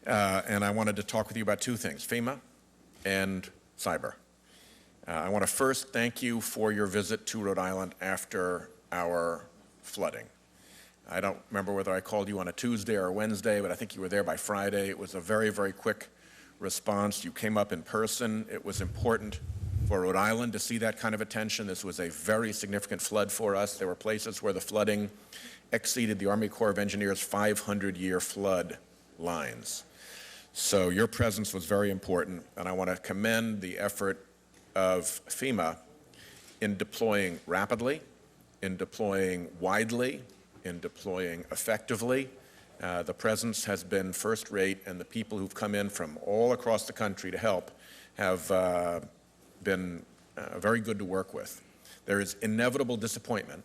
and I wanted to talk with you about two things, FEMA and cyber. I want to first thank you for your visit to Rhode Island after our flooding. I don't remember whether I called you on a Tuesday or a Wednesday, but I think you were there by Friday. It was a very, very quick response. You came up in person. It was important for Rhode Island to see that kind of attention. This was a very significant flood for us. There were places where the flooding exceeded the Army Corps of Engineers' 500-year flood lines. So your presence was very important, and I want to commend the effort of FEMA in deploying rapidly, in deploying widely, in deploying effectively. The presence has been first rate, and the people who've come in from all across the country to help have been very good to work with. There is inevitable disappointment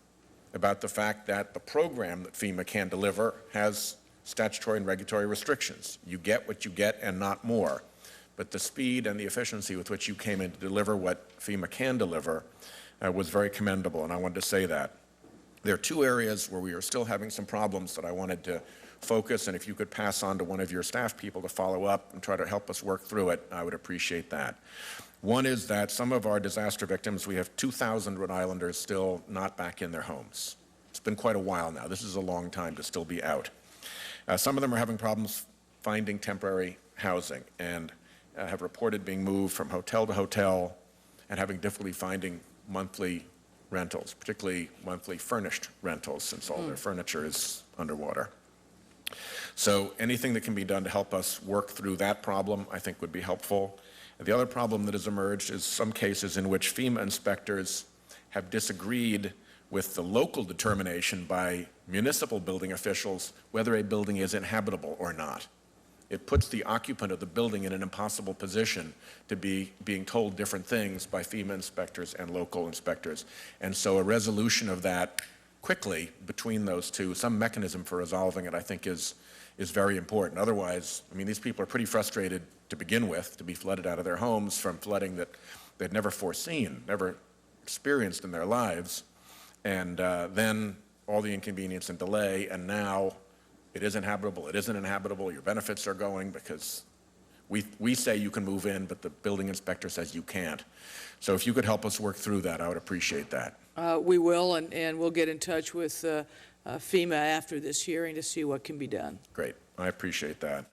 about the fact that the program that FEMA can deliver has statutory and regulatory restrictions. You get what you get and not more. But the speed and the efficiency with which you came in to deliver what FEMA can deliver was very commendable, and I wanted to say that. There are two areas where we are still having some problems that I wanted to focus, and if you could pass on to one of your staff people to follow up and try to help us work through it, I would appreciate that. One is that some of our disaster victims, we have 2,000 Rhode Islanders still not back in their homes. It's been quite a while now. This is a long time to still be out. Some of them are having problems finding temporary housing and have reported being moved from hotel to hotel and having difficulty finding monthly rentals, particularly monthly furnished rentals, since all their furniture is underwater. So anything that can be done to help us work through that problem, I think, would be helpful. The other problem that has emerged is some cases in which FEMA inspectors have disagreed with the local determination by municipal building officials whether a building is inhabitable or not. It puts the occupant of the building in an impossible position to be being told different things by FEMA inspectors and local inspectors. And so a resolution of that quickly between those two, some mechanism for resolving it, I think is very important. Otherwise, I mean, these people are pretty frustrated to begin with, to be flooded out of their homes from flooding that they'd never foreseen, never experienced in their lives. And then all the inconvenience and delay, and now it is inhabitable, it isn't inhabitable, your benefits are going because we say you can move in, but the building inspector says you can't. So if you could help us work through that, I would appreciate that. We will, and we'll get in touch with FEMA after this hearing to see what can be done. Great, I appreciate that.